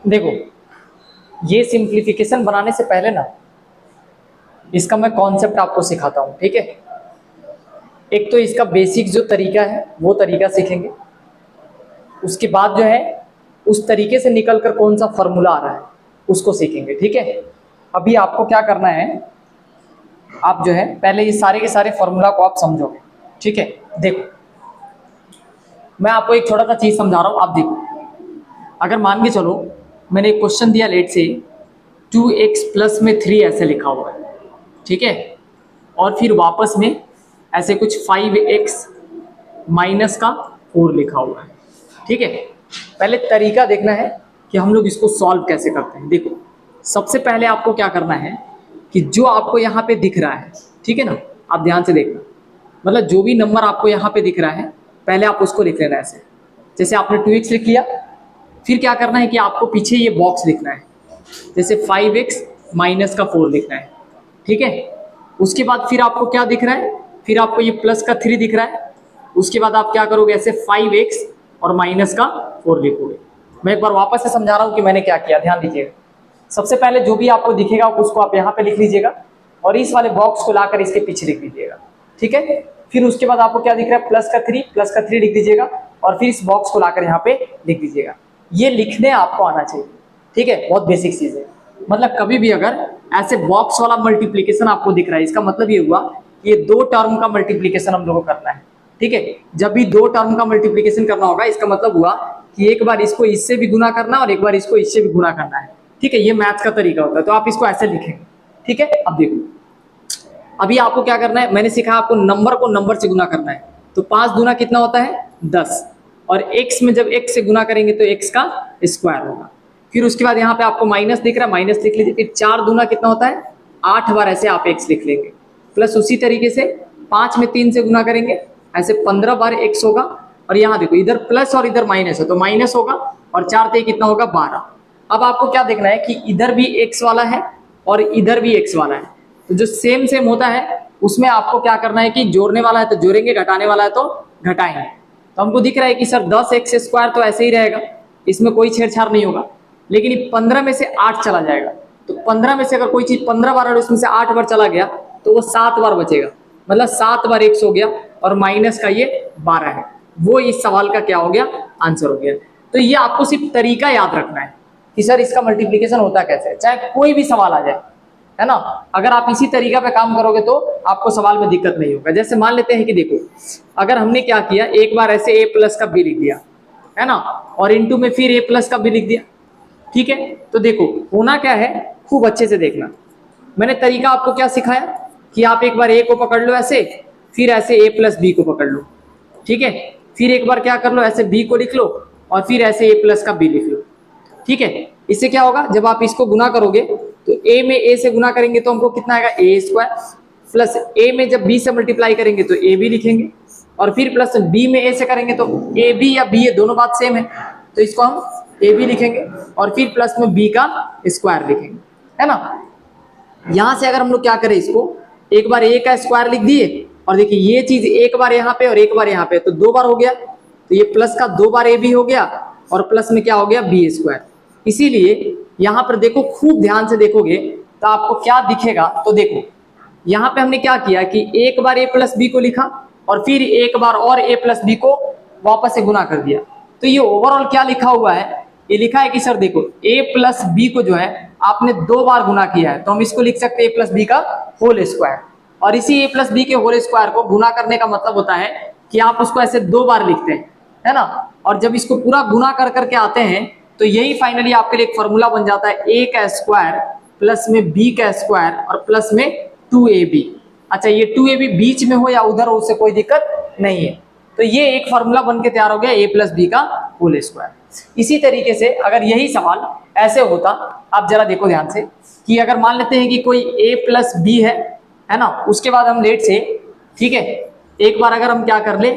देखो, ये सिंप्लीफिकेशन बनाने से पहले ना इसका मैं कॉन्सेप्ट आपको सिखाता हूँ, ठीक है। एक तो इसका बेसिक जो तरीका है वो तरीका सीखेंगे, उसके बाद जो है उस तरीके से निकल कर कौन सा फॉर्मूला आ रहा है उसको सीखेंगे, ठीक है। अभी आपको क्या करना है, आप जो है पहले ये सारे के सारे फॉर्मूला को आप समझोगे, ठीक है। देखो, मैं आपको एक छोटा सा चीज समझा रहा हूँ, आप देखो। अगर मान के चलो मैंने एक क्वेश्चन दिया, लेट से 2x प्लस में 3 ऐसे लिखा हुआ है, ठीक है, और फिर वापस में ऐसे कुछ 5x माइनस का 4 लिखा हुआ है, ठीक है। पहले तरीका देखना है कि हम लोग इसको सॉल्व कैसे करते हैं। देखो, सबसे पहले आपको क्या करना है कि जो आपको यहाँ पे दिख रहा है, ठीक है ना, आप ध्यान से देखना, मतलब जो भी नंबर आपको यहाँ पे दिख रहा है पहले आप उसको लिख लेना ऐसे। जैसे आपने 2x लिख लिया, फिर क्या करना है कि आपको पीछे ये बॉक्स लिखना है, जैसे 5x माइनस का 4 लिखना है, ठीक है। उसके बाद फिर आपको क्या दिख रहा है, फिर आपको ये प्लस का 3 दिख रहा है। उसके बाद आप क्या करोगे, ऐसे 5x और माइनस का 4 लिखोगे। मैं एक बार वापस से समझा रहा हूँ कि मैंने क्या किया, ध्यान दीजिएगा। सबसे पहले जो भी आपको दिखेगा उसको आप यहाँ पे लिख लीजिएगा और इस वाले बॉक्स को लाकर इसके पीछे लिख दीजिएगा, ठीक है। फिर उसके बाद आपको क्या दिख रहा है, प्लस का 3 लिख दीजिएगा और फिर इस बॉक्स को लाकर यहाँ पे लिख दीजिएगा। ये लिखने आपको आना चाहिए, ठीक है, बहुत बेसिक चीज है। मतलब कभी भी अगर ऐसे बॉक्स वाला मल्टीप्लीकेशन आपको दिख रहा है, इसका मतलब ये हुआ कि ये 2 टर्म का मल्टीप्लीकेशन हम लोगों को करना है, ठीक है। जब भी 2 टर्म का मल्टीप्लीकेशन करना होगा, इसका मतलब हुआ कि एक बार इसको इससे भी गुना करना और एक बार इसको इससे भी गुना करना है, ठीक है। ये मैथ्स का तरीका होता है, तो आप इसको ऐसे लिखेंगे, ठीक है। अब देखो, अभी आपको क्या करना है, मैंने सिखाया आपको नंबर को नंबर से गुना करना है। तो 5 दूना कितना होता है, 10, और x में जब x से गुना करेंगे तो x का स्क्वायर होगा। फिर उसके बाद यहाँ पे आपको माइनस दिख रहा है, माइनस लिख लीजिए। फिर 4 दूना कितना होता है, 8 बार ऐसे आप x लिख लेंगे। प्लस उसी तरीके से 5 में 3 से गुना करेंगे, ऐसे 15 बार x होगा। और यहाँ देखो, इधर प्लस और इधर माइनस है तो माइनस होगा, और 4 ते कितना होगा, 12। अब आपको क्या देखना है कि इधर भी x वाला है और इधर भी x वाला है, तो जो सेम सेम होता है उसमें आपको क्या करना है कि जोड़ने वाला है तो जोड़ेंगे, घटाने वाला है तो घटाएंगे। तो हमको दिख रहा है कि सर 10x स्क्वायर तो ऐसे ही रहेगा, इसमें कोई छेड़छाड़ नहीं होगा। लेकिन 15 में से 8 चला जाएगा, तो 15 में से अगर कोई चीज 15 बार और उसमें से 8 बार चला गया तो वो 7 बार बचेगा, मतलब 7 बार x हो गया, और माइनस का ये 12 है। वो इस सवाल का क्या हो गया, आंसर हो गया। तो ये आपको सिर्फ तरीका याद रखना है कि सर इसका मल्टीप्लीकेशन होता कैसे है, चाहे कोई भी सवाल आ जाए, है ना। अगर आप इसी तरीका पे काम करोगे तो आपको सवाल में दिक्कत नहीं होगा। जैसे मान लेते हैं कि देखो, अगर हमने क्या किया, एक बार ऐसे a प्लस का b लिख दिया, है ना, और इनटू में फिर a प्लस का b लिख दिया, ठीक है। तो देखो होना क्या है, खूब अच्छे से देखना। मैंने तरीका आपको क्या सिखाया कि आप एक बार a को पकड़ लो ऐसे, फिर ऐसे a प्लस b को पकड़ लो, ठीक है। फिर एक बार क्या कर लो, ऐसे b को लिख लो और फिर ऐसे a प्लस का b लिख लो, ठीक है। इससे क्या होगा, जब आप इसको गुना करोगे तो a में a से गुना करेंगे तो हमको कितना आएगा, a स्क्वायर, प्लस a में जब b से मल्टीप्लाई करेंगे तो a भी लिखेंगे, और फिर प्लस b में a से करेंगे तो a b या b, दोनों बात सेम है तो इसको हम a भी लिखेंगे, और फिर प्लस में b का स्क्वायर लिखेंगे, है ना। यहां से अगर हम लोग क्या करें, इसको एक बार a का स्क्वायर लिख दिए, और देखिए ये चीज एक बार यहाँ पे और एक बार यहाँ पे, तो 2 बार हो गया, तो ये प्लस का 2 बार a भी हो गया, और प्लस में क्या हो गया, b स्क्वायर। इसीलिए यहाँ पर देखो, खूब ध्यान से देखोगे तो आपको क्या दिखेगा। तो देखो यहाँ पे हमने क्या किया कि एक बार a प्लस बी को लिखा और फिर एक बार और a प्लस बी को वापस से गुना कर दिया। तो ये ओवरऑल क्या लिखा हुआ है, ये लिखा है कि सर देखो a प्लस बी को जो है आपने 2 बार गुना किया है, तो हम इसको लिख सकते हैं a प्लस बी का होल स्क्वायर। और इसी a प्लस बी के होल स्क्वायर को गुना करने का मतलब होता है कि आप उसको ऐसे 2 बार लिखते हैं, है ना। और जब इसको पूरा गुना कर करके आते हैं तो यही फाइनली आपके लिए एक फॉर्मूला बन जाता है, a का स्क्वायर प्लस में b का स्क्वायर और प्लस में 2ab। अच्छा, ये 2ab बीच में हो या उधर हो, उससे कोई दिक्कत नहीं है। तो ये एक फॉर्मूला बन के तैयार हो गया, a प्लस बी का होल स्क्वायर। इसी तरीके से अगर यही सवाल ऐसे होता, आप जरा देखो ध्यान से, कि अगर मान लेते हैं कि कोई a प्लस बी है ना, उसके बाद हम लेट से, ठीक है, एक बार अगर हम क्या कर ले,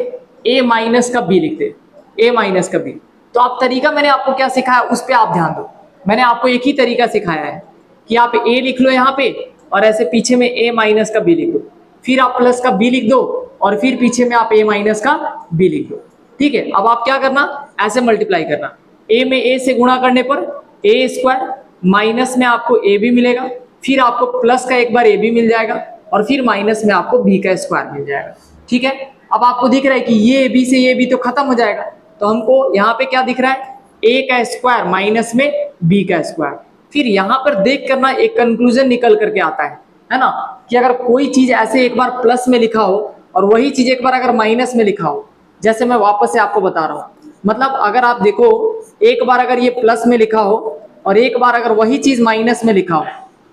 a माइनस का b लिखते, a माइनस का b, तो आप तरीका मैंने आपको क्या सिखाया उस पर आप ध्यान दो। मैंने आपको एक ही तरीका सिखाया है कि आप a लिख लो यहाँ पे, और ऐसे पीछे में a माइनस का b लिख दो, फिर आप प्लस का b लिख दो, और फिर पीछे में आप a माइनस का b लिख दो, ठीक है। अब आप क्या करना, ऐसे मल्टीप्लाई करना, a में a से गुणा करने पर ए स्क्वायर, माइनस में आपको ए बी मिलेगा, फिर आपको प्लस का एक बार ए बी मिल जाएगा और फिर माइनस में आपको बी का स्क्वायर मिल जाएगा। ठीक है, अब आपको दिख रहा है कि ये ए बी से ये बी तो खत्म हो जाएगा, तो हमको यहाँ पे क्या दिख रहा है, ए का स्क्वायर माइनस में बी का स्क्वायर। फिर यहाँ पर देख करना एक कंक्लूजन निकल करके आता है ना, कि अगर कोई चीज ऐसे एक बार प्लस में लिखा हो और वही चीज एक बार अगर माइनस में लिखा हो, जैसे मैं वापस से आपको बता रहा हूँ, मतलब अगर आप देखो एक बार अगर ये प्लस में लिखा हो और एक बार अगर वही चीज माइनस में लिखा हो,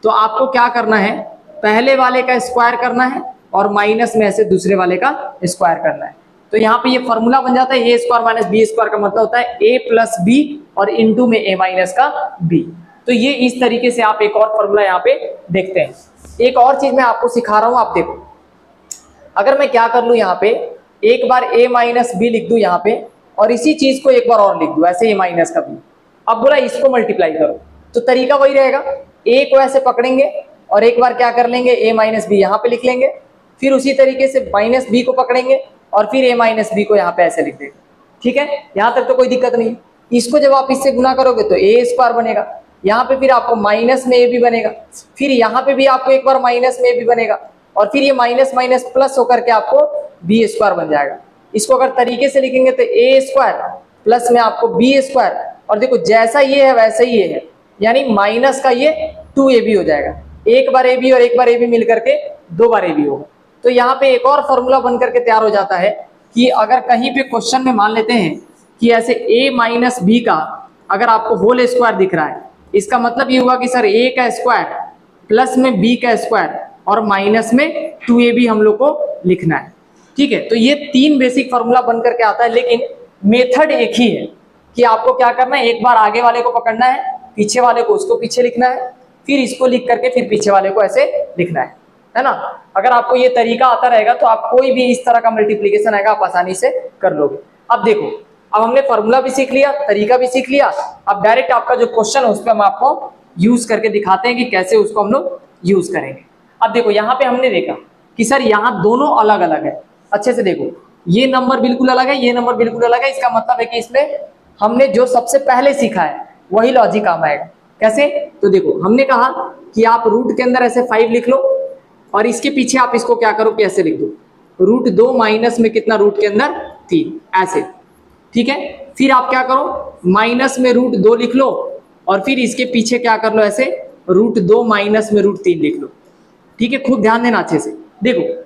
तो आपको क्या करना है, पहले वाले का स्क्वायर करना है और माइनस में ऐसे दूसरे वाले का स्क्वायर करना है। तो यहाँ पे ये फॉर्मूला बन जाता है, ए स्क्वायर माइनस बी स्क्वायर का मतलब होता है ए प्लस बी और इनटू में ए माइनस का बी। तो ये इस तरीके से आप एक और फॉर्मूला यहाँ पे देखते हैं। एक और चीज मैं आपको सिखा रहा हूं, आप देखो, अगर मैं क्या कर लूं, यहाँ पे एक बार a माइनस बी लिख दूं यहाँ पे और इसी चीज को एक बार और लिख दूं ऐसे a माइनस का b, अब बोला इसको मल्टीप्लाई करो, तो तरीका वही रहेगा, a को ऐसे पकड़ेंगे और एक बार क्या कर लेंगे a माइनस बी यहाँ पे लिख लेंगे, फिर उसी तरीके से माइनस बी को पकड़ेंगे और फिर a माइनस बी को यहाँ पे ऐसे लिख देंगे। ठीक है, यहाँ तक तो कोई दिक्कत नहीं। इसको जब आप इससे गुना करोगे तो a स्क्वायर बनेगा, यहाँ पे फिर आपको माइनस में ए बी बनेगा, फिर यहाँ पे भी आपको एक बार माइनस में ए बी बनेगा और फिर ये माइनस माइनस प्लस होकर के आपको बी स्क्वायर बन जाएगा। इसको अगर तरीके से लिखेंगे तो ए स्क्वायर प्लस में आपको बी स्क्वायर, और देखो जैसा ये है वैसा ही ये है, यानी माइनस का ये 2ab हो जाएगा, एक बार ए बी और एक बार ए बी मिल करके 2 बार ए बी होगा। तो यहाँ पे एक और फॉर्मूला बन करके तैयार हो जाता है कि अगर कहीं पे क्वेश्चन में मान लेते हैं कि ऐसे a माइनस बी का अगर आपको होल स्क्वायर दिख रहा है, इसका मतलब ये हुआ कि सर a का स्क्वायर प्लस में b का स्क्वायर और माइनस में 2ab हम लोग को लिखना है। ठीक है, तो ये 3 बेसिक फॉर्मूला बन करके आता है, लेकिन मेथड एक ही है कि आपको क्या करना है, एक बार आगे वाले को पकड़ना है, पीछे वाले को उसको पीछे लिखना है, फिर इसको लिख करके फिर पीछे वाले को ऐसे लिखना है ना। अगर आपको ये तरीका आता रहेगा तो आप कोई भी इस तरह का मल्टीप्लीकेशन आएगा आप आसानी से कर लोगे। अब देखो, अब हमने फॉर्मूला भी सीख लिया, तरीका भी सीख लिया, अब डायरेक्ट आपका जो क्वेश्चन है उस पर हम आपको यूज करके दिखाते हैं कि कैसे उसको हम लोग यूज करेंगे। अब देखो यहाँ पे हमने देखा कि सर यहाँ दोनों अलग अलग है, अच्छे से देखो, ये नंबर बिल्कुल अलग है, ये नंबर बिल्कुल अलग है, इसका मतलब है कि इसमें हमने जो सबसे पहले सीखा है वही लॉजिक काम आएगा। कैसे, तो देखो हमने कहा कि आप रूट के अंदर ऐसे 5 लिख लो और इसके पीछे आप इसको क्या करो कि ऐसे लिख दो, रूट 2 माइनस में कितना, रूट के अंदर 3 ऐसे। ठीक है, फिर आप क्या करो, माइनस में रूट 2 लिख लो और फिर इसके पीछे क्या कर लो, ऐसे रूट 2 माइनस में रूट 3 लिख लो। ठीक है, खूब ध्यान देना अच्छे से। देखो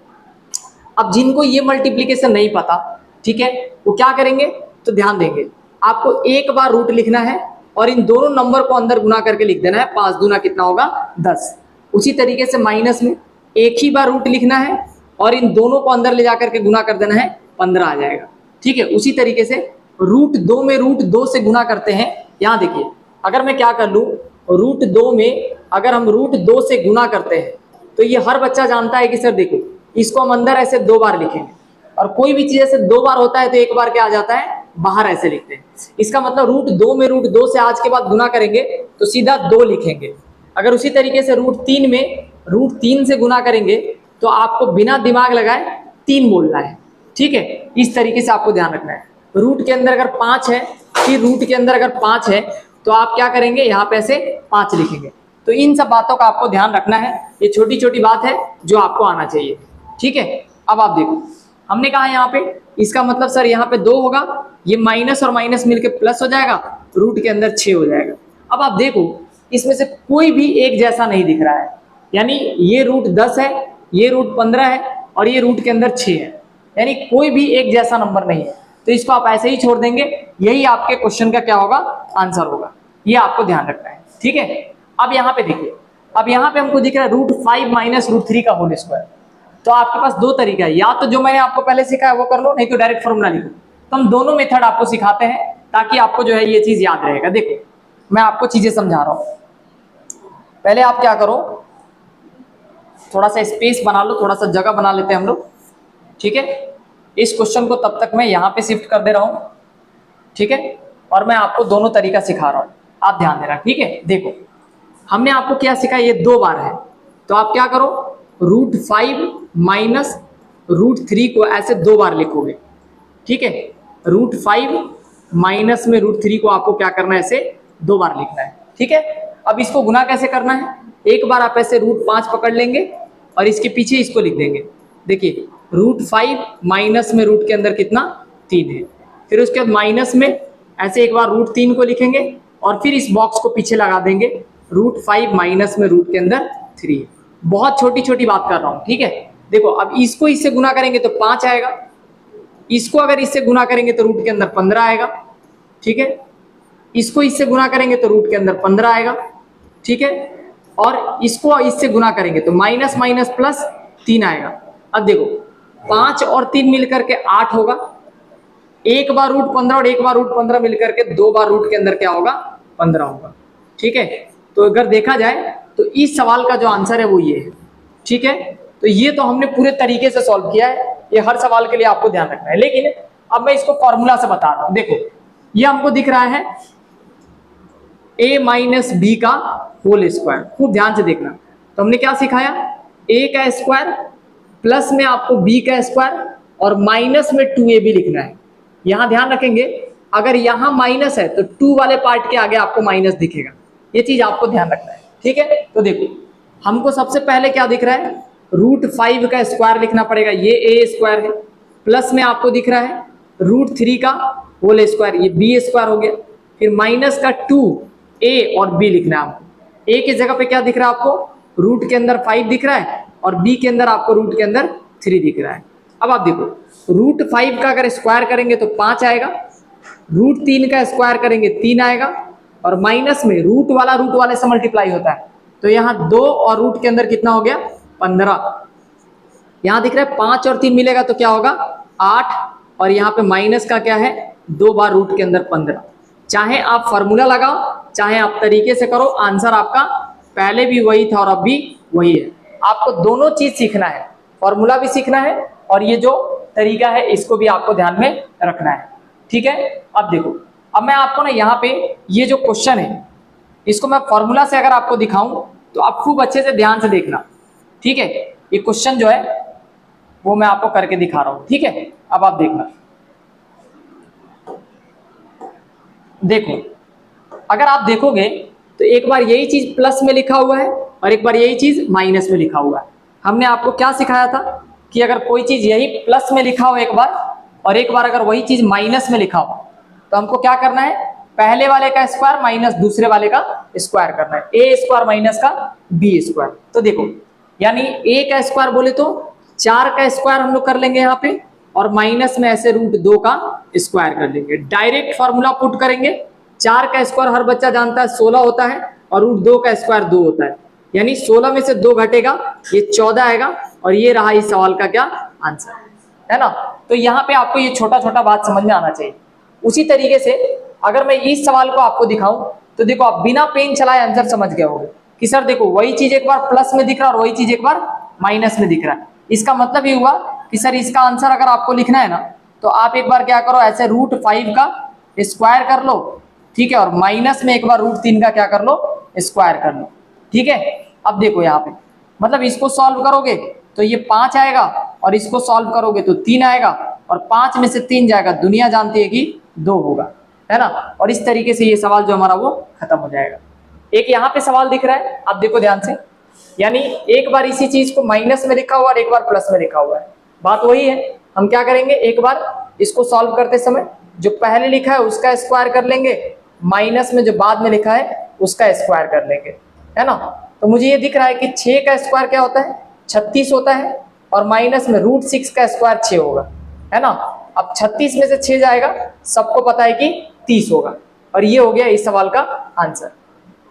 अब जिनको ये मल्टीप्लीकेशन नहीं पता, ठीक है, वो क्या करेंगे, तो ध्यान देंगे, आपको एक बार रूट लिखना है और इन दोनों नंबर को अंदर गुना करके लिख देना है, 5 दूना कितना होगा 10। उसी तरीके से माइनस में एक ही बार रूट लिखना है और इन दोनों को अंदर ले जाकर के गुना कर देना है, 15 आ जाएगा। ठीक है, उसी तरीके से रूट 2 में रूट 2 से गुना करते हैं। यहाँ देखिए, अगर मैं क्या कर लूँ, रूट 2 में अगर हम रूट 2 से गुना करते हैं तो ये हर बच्चा जानता है कि सर देखो इसको हम अंदर ऐसे 2 बार लिखेंगे और कोई भी चीज ऐसे 2 बार होता है तो एक बार क्या आ जाता है, बाहर ऐसे लिखते हैं। इसका मतलब रूट 2 में रूट 2 से आज के बाद गुना करेंगे तो सीधा 2 लिखेंगे। अगर उसी तरीके से रूट 3 में रूट 3 से गुना करेंगे तो आपको बिना दिमाग लगाए 3 बोलना है। ठीक है, इस तरीके से आपको ध्यान रखना है। रूट के अंदर अगर 5 है, फिर रूट के अंदर अगर 5 है तो आप क्या करेंगे, यहाँ पे ऐसे 5 लिखेंगे। तो इन सब बातों का आपको ध्यान रखना है, ये छोटी छोटी बात है जो आपको आना चाहिए। ठीक है, अब आप देखो, हमने कहा यहाँ पे इसका मतलब सर यहाँ पे 2 होगा, ये माइनस और माइनस मिलके प्लस हो जाएगा, रूट के अंदर 6 हो जाएगा। अब आप देखो इसमें से कोई भी एक जैसा नहीं दिख रहा है, यानी ये रूट 10 है, ये रूट 15 है और ये रूट के अंदर 6 है, यानी कोई भी एक जैसा नंबर नहीं है। तो इसको आप ऐसे ही छोड़ देंगे, यही आपके क्वेश्चन का क्या होगा, आंसर होगा। ये आपको ध्यान रखना है। ठीक है, अब यहाँ पे देखिए, अब यहाँ पे हमको दिख रहा है रूट 5 माइनस रूट 3 का होल स्क्वायर। तो आपके पास 2 तरीका है, या तो जो मैंने आपको पहले सिखाया वो कर लो, नहीं तो डायरेक्ट फॉर्मूला लिखो। तो हम दोनों मेथड आपको सिखाते हैं ताकि आपको जो है ये चीज याद रहेगा। देखो मैं आपको चीजें समझा रहा हूँ, पहले आप क्या करो, थोड़ा सा स्पेस बना लो, थोड़ा सा जगह बना लेते हैं हम लोग। ठीक है, इस क्वेश्चन को तब तक मैं यहाँ पे शिफ्ट कर दे रहा हूँ। ठीक है, और मैं आपको दोनों तरीका सिखा रहा हूँ, आप ध्यान देना। ठीक है, देखो हमने आपको क्या सिखाया, ये 2 बार है, तो आप क्या करो, रूट 5 माइनस रूट 3 को ऐसे 2 बार लिखोगे। ठीक है, रूट 5 माइनस में रूट 3 को आपको क्या करना है, ऐसे 2 बार लिखना है। ठीक है। अब इसको गुना कैसे करना है, एक बार आप ऐसे √5 पकड़ लेंगे और इसके पीछे इसको लिख देंगे। देखिए √5 माइनस में रूट के अंदर कितना 3 है, फिर उसके बाद माइनस में ऐसे एक बार √3 को लिखेंगे और फिर इस बॉक्स को पीछे लगा देंगे, √5 माइनस में रूट के अंदर 3 है। बहुत छोटी छोटी बात कर रहा हूं, ठीक है। देखो अब इसको इससे गुना करेंगे तो 5 आएगा, इसको अगर इससे गुना करेंगे तो रूट के अंदर 15 आएगा, ठीक है। इसको इससे गुना करेंगे तो रूट के अंदर 15 आएगा, ठीक है। और इसको इससे गुना करेंगे तो माइनस माइनस प्लस 3 आएगा। अब देखो 5 और 3 मिलकर के 8 होगा, एक बार √15 और एक बार √15 मिलकर के 2 बार रूट के अंदर क्या होगा 15 होगा, ठीक है। तो अगर देखा जाए तो इस सवाल का जो आंसर है वो ये है, ठीक है। तो ये तो हमने पूरे तरीके से सॉल्व किया है, ये हर सवाल के लिए आपको ध्यान रखना है। लेकिन अब मैं इसको फॉर्मूला से बता रहा हूं। देखो ये हमको दिख रहा है a माइनस बी का होल स्क्वायर, खूब ध्यान से देखना। तो हमने क्या सिखाया, a का स्क्वायर प्लस में आपको b का स्क्वायर और माइनस में 2ab लिखना है। यहां ध्यान रखेंगे अगर यहां माइनस है तो 2 वाले पार्ट के आगे आपको माइनस दिखेगा, ये चीज आपको ध्यान रखना है, ठीक है। तो देखो हमको सबसे पहले क्या दिख रहा है, √5 का स्क्वायर लिखना पड़ेगा, ये a स्क्वायर है, प्लस में आपको दिख रहा है √3 का होल स्क्वायर, ये b स्क्वायर हो गया, फिर माइनस का 2a और b लिखना है आपको। a की जगह पे क्या दिख रहा है आपको, रूट के अंदर 5 दिख रहा है और b के अंदर आपको रूट के अंदर 3 दिख रहा है। अब आप देखो √5 का अगर स्क्वायर करेंगे तो 5 आएगा, √3 का स्क्वायर करेंगे 3 आएगा और माइनस में रूट वाले से मल्टीप्लाई होता है, तो यहाँ 2 और रूट के अंदर कितना हो गया 15। यहाँ दिख रहा है 5 और 3 मिलेगा तो क्या होगा 8 और यहाँ पे माइनस का क्या है 2 बार रूट के अंदर 15। चाहे आप फॉर्मूला लगाओ चाहे आप तरीके से करो, आंसर आपका पहले भी वही था और अब भी वही है। आपको दोनों चीज सीखना है, फॉर्मूला भी सीखना है और ये जो तरीका है इसको भी आपको ध्यान में रखना है, ठीक है। अब देखो अब मैं आपको ना यहाँ पे ये जो क्वेश्चन है इसको मैं फॉर्मूला से अगर आपको दिखाऊं तो आप खूब अच्छे से ध्यान से देखना, ठीक है। ये क्वेश्चन जो है वो मैं आपको करके दिखा रहा हूं, ठीक है। अब आप देखना, देखो अगर आप देखोगे तो एक बार यही चीज प्लस में लिखा हुआ है और एक बार यही चीज माइनस में लिखा हुआ है। हमने आपको क्या सिखाया था कि अगर कोई चीज यही प्लस में लिखा हो एक बार और एक बार अगर वही चीज माइनस में लिखा हो तो हमको क्या करना है, पहले वाले का स्क्वायर माइनस दूसरे वाले का स्क्वायर करना है, a स्क्वायर माइनस का b स्क्वायर। तो देखो यानी a का स्क्वायर बोले तो 4 का स्क्वायर हम लोग कर लेंगे यहाँ पे और माइनस में ऐसे √2 का स्क्वायर कर लेंगे। डायरेक्ट फॉर्मूला पुट करेंगे, 4 का स्क्वायर हर बच्चा जानता है 16 होता है और √2 का स्क्वायर 2 होता है, यानी 16 में से 2 घटेगा ये 14 आएगा और ये रहा इस सवाल का क्या आंसर, है ना। तो यहाँ पे आपको ये छोटा छोटा बात समझ में आना चाहिए। उसी तरीके से अगर मैं इस सवाल को आपको दिखाऊं तो देखो आप बिना पेन चलाए आंसर समझ गए होंगे कि सर देखो वही चीज एक बार प्लस में दिख रहा है और वही चीज एक बार माइनस में दिख रहा है। इसका मतलब ये हुआ कि सर इसका आंसर अगर आपको लिखना है ना तो आप एक बार क्या करो, ऐसे √5 का स्क्वायर कर लो, ठीक है, और माइनस में एक बार √3 का क्या कर लो स्क्वायर कर लो, ठीक है। अब देखो यहाँ पे मतलब इसको सॉल्व करोगे तो ये 5 आएगा और इसको सॉल्व करोगे तो 3 आएगा और 5 में से 3 जाएगा, दुनिया जानती है कि 2 होगा, है ना। और इस तरीके से ये सवाल जो हमारा वो खत्म हो जाएगा। एक यहाँ पे सवाल दिख रहा है, आप देखो ध्यान से, यानी एक बार इसी चीज को माइनस में लिखा हुआ और एक बार प्लस में लिखा हुआ है, बात वही है। हम क्या करेंगे, एक बार इसको सॉल्व करते समय जो पहले लिखा है उसका स्क्वायर कर लेंगे, माइनस में जो बाद में लिखा है उसका स्क्वायर कर लेंगे, है ना। तो मुझे ये दिख रहा है कि 6 का स्क्वायर क्या होता है 36 होता है और माइनस में √6 का स्क्वायर 6 होगा, है ना। अब 36 में से 6 जाएगा, सबको पता है कि 30 होगा और ये हो गया इस सवाल का आंसर,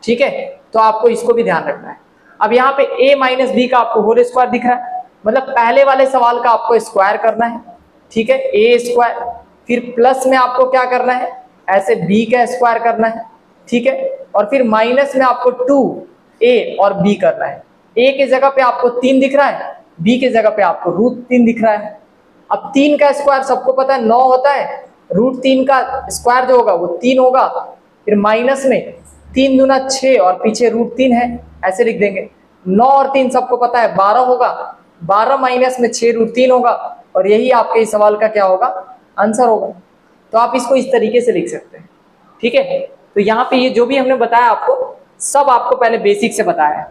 ठीक है। तो आपको इसको भी ध्यान रखना है। अब यहाँ पे a माइनस बी का आपको होल स्क्वायर दिख रहा है, मतलब पहले वाले सवाल का आपको स्क्वायर करना है, ठीक है, a स्क्वायर, फिर प्लस में आपको क्या करना है, ऐसे b का स्क्वायर करना है, ठीक है, और फिर माइनस में आपको 2a और b करना है। a की जगह पे आपको 3 दिख रहा है, b की जगह पे आपको √3 दिख रहा है। अब 3 का स्क्वायर सबको पता है 9 होता है, √3 का स्क्वायर जो होगा वो 3 होगा, फिर माइनस में 3 दूना 6 और पीछे √3 है, ऐसे लिख देंगे। 9 और 3 सबको पता है 12 होगा, 12 माइनस में 6 √3 होगा और यही आपके इस सवाल का क्या होगा आंसर होगा। तो आप इसको इस तरीके से लिख सकते हैं, ठीक है। तो यहाँ पे ये जो भी हमने बताया आपको सब आपको पहले बेसिक से बताया है,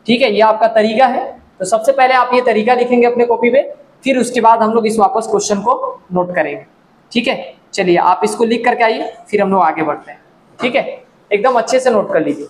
ठीक है। ये आपका तरीका है, तो सबसे पहले आप ये तरीका लिखेंगे अपने कॉपी पे, फिर उसके बाद हम लोग इस वापस क्वेश्चन को नोट करेंगे, ठीक है। चलिए आप इसको लिख करके आइए, फिर हम लोग आगे बढ़ते हैं, ठीक है। एकदम अच्छे से नोट कर लीजिए।